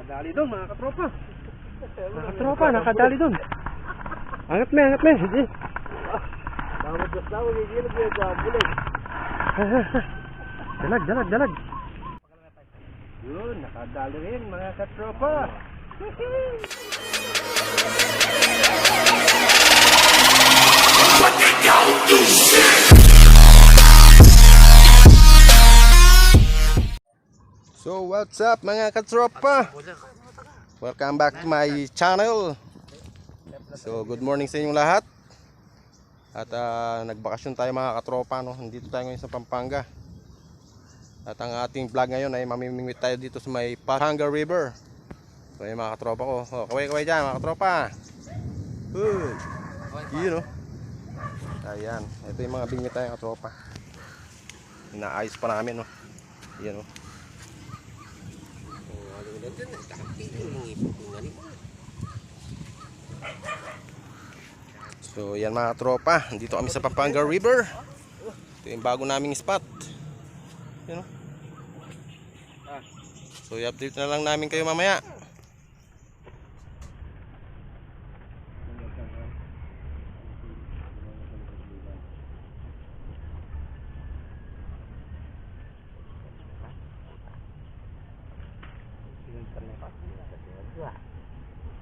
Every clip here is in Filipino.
Nakadali doon mga katropa. Mga katropa, nakadali doon. Angat me. Sige. Dalag. Yun, nakadali rin mga katropa. So what's up mga katropa? Welcome back to my channel. So good morning sa inyong lahat. At nagbakasyon tayo mga katropa, no? Dito tayo ngayon sa Pampanga. At ang ating vlog ngayon ay mamimingwit tayo dito sa may Pampanga River. So yung mga katropa ko, kaway dyan mga katropa. Yun, no? Ayan, ito yung mga bingwit tayo katropa. Inaayos pa namin, no? Yan, no? So yan mga tropa, dito kami sa Pampanga River. Ito yung bago naming spot. Yan, so i-update na lang namin kayo mamaya.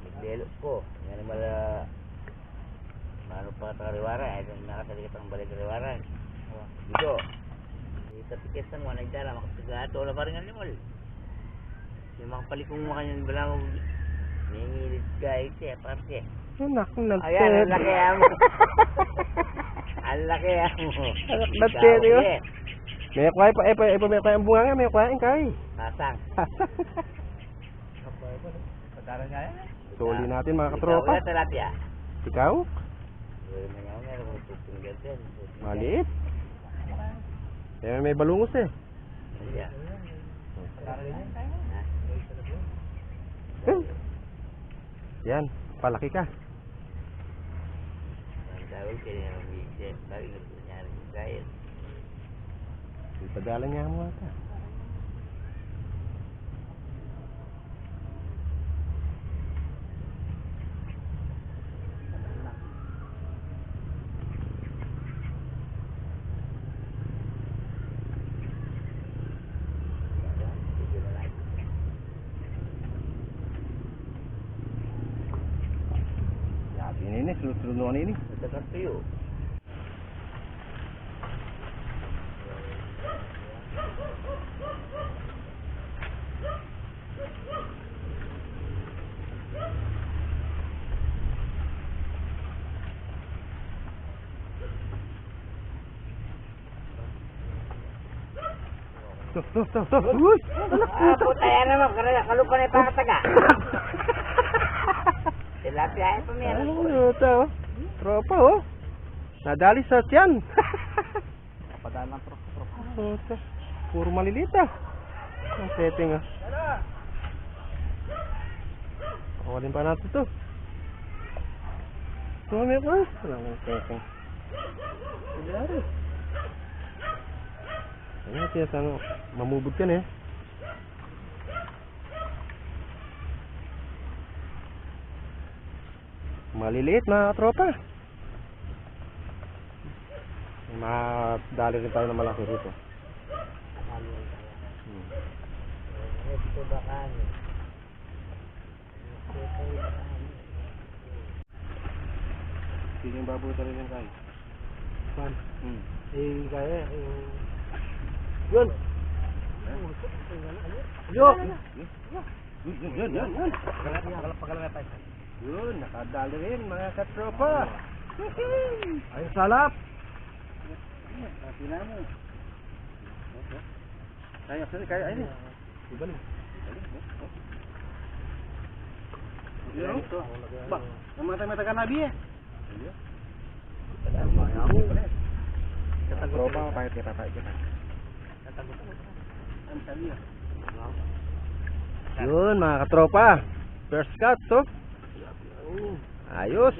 Nagbelo ko. Yan mala mano pa ta kariwara ay nakasalikat ang balik kariwara. Dito. Dito tikesan mo nagdala makasigato la baringan ni mol. Yung mga palikong mo kanyan bala mo ningilit guys eh parte. Anak ng Ayan, ang laki mo. Ang laki mo. Nagtero. May kuhay pa may kuhay ang bunga nga, may kuhay kay. Pasang. Padaran nga yan. Suli natin mga katropa. Ikaw, tilapia. Ikaw? Meron mo tutong ganyan. Maliit. May balungos eh. Iya. Yan, palaki ka. Ang tawag kaya ng bigyan. Sabi nga nangyari yung gayet. Ipadala niya mo ata. Ini sunod-sunod ini. Nagdagan tuyo. Tuh. Uy, Puta yan naman. Kalupa na yung pakataga. Tilapia ay pamiran ko. Ito, tropa oh. Nadali sa tiyan. Padala ng tropa. Ito, puro maliliit ah. Ang setting ah. Pakawalim pa natin ito. Tumami ko ah. Walang setting. Nadali. Ano tiyan sa ano? Mamubod ka na eh. Maliliit mga tropa. Madali rin tayo na malaki rito. Ito ba kani? Sige yung baboy tayo rin tayo. Saan? Kaya yun. Yun. Pagalang tayo. Yun, nakadali rin mga katropa. Ay, salap. Tina mo. Kaya ini. Ibalik. Yun. Ba, mata-mata ka nabi eh. Katropa, pahit kita. Yun mga katropa. First cut to. Ayos.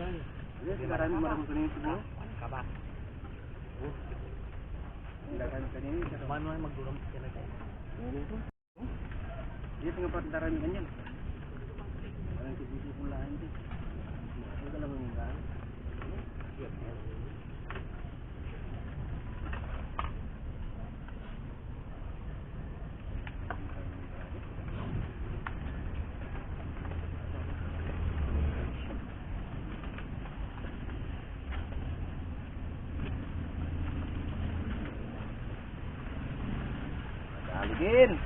Marami kanina siguro. Kabak. Paano ay magduram sila kayo? Dia tinggal patundaran ganyan. Aligin.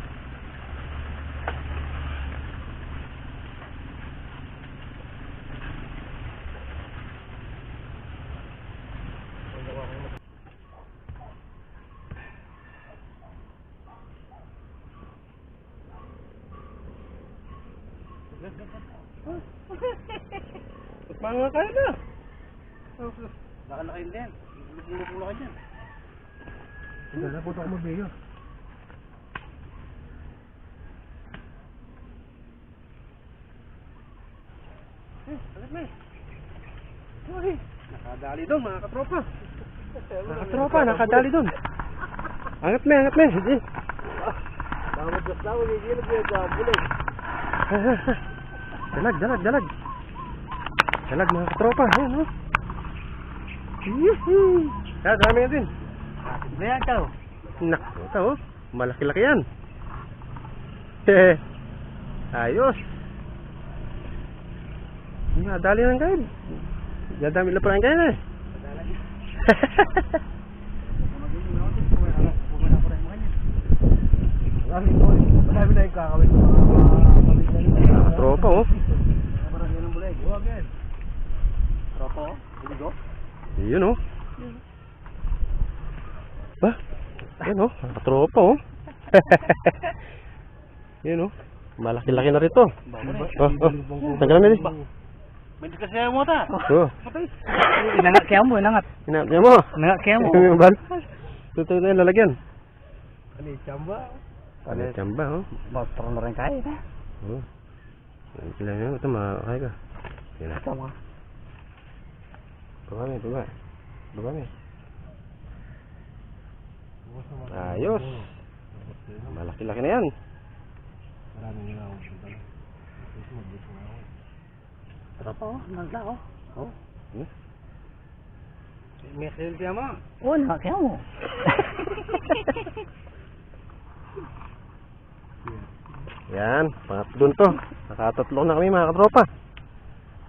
Mga kayo na. Baka na kayo din. Lupong na kayo dyan. Hindi na, punta ko mabiyo. Alat na eh. Nakadali doon mga katropa. Nakadali doon. Angat me. Sige. Dapat gas daw, hindi nag-bulig. Dalag. Dalag mga katropa. Ayan, oh. Yuhu. Dami yan din. Ano yan ikaw? Naku, ito oh. Malaki-laki yan. Ayos. Dali ng kain. Dami lang pala ng kain eh. Marami na yung kakawin. Tropa oh. Marami ng bulig. Huwag yan. Tropa oh. Buligo. Yun oh. Ba? Yan oh. Tropa oh. Yun oh. Malaki-laki na rito. Tanggalan mo din. May di kasi mo ta. Oh. Inangat kaya mo. Inangat mo. Inangat kaya mo. Bal. Tutuloy na yung lalagyan. Ano yung chamba? Ano yung chamba oh. Motor na rin kaya. Oh. Kailangan nyo. Ito makakaya ka. Yan na. Tama. Baba me. Ayos. Malaki-laki na yan. Maraming nila ako. Tropa oh. Nagla oh. Oh. May kayo siya mo. Oo, nakakaya mo. Yan. Pangatlon to. Nakatatlo na kami mga katropa.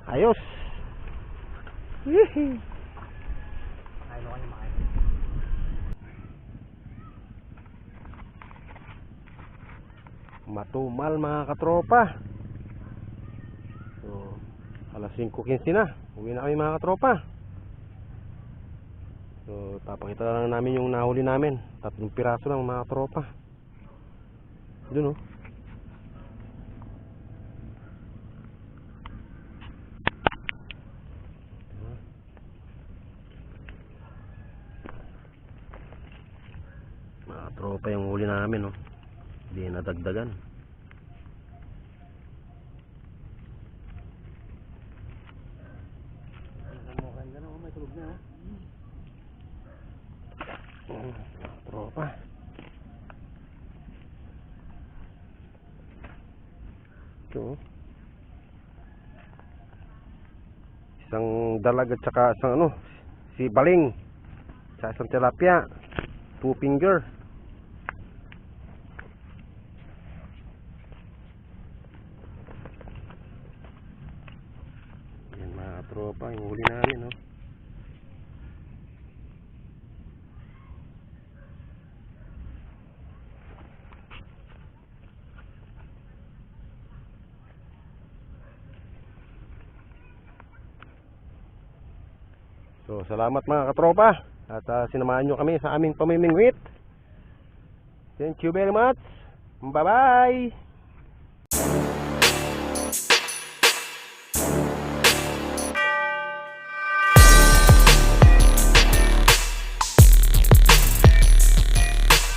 Ayos. Hihi. Ayun ko naman. Matumal mga katropa. So, alas 5:15 na. Uwi na kami mga katropa. So, papakita lang namin yung nahuli namin. 3 piraso lang mga katropa. Doon oh. Mga tropa yung huli namin oh. Hindi nadagdagan. Tropa. Ito oh. Isang dalag at saka isang ano, si baling. Sa isang tilapia. 2 finger. Yan mga tropa, yung huli namin oh. So, salamat mga katropa. At sinamahan nyo kami sa aming pamimingwit. Thank you very much. Bye-bye.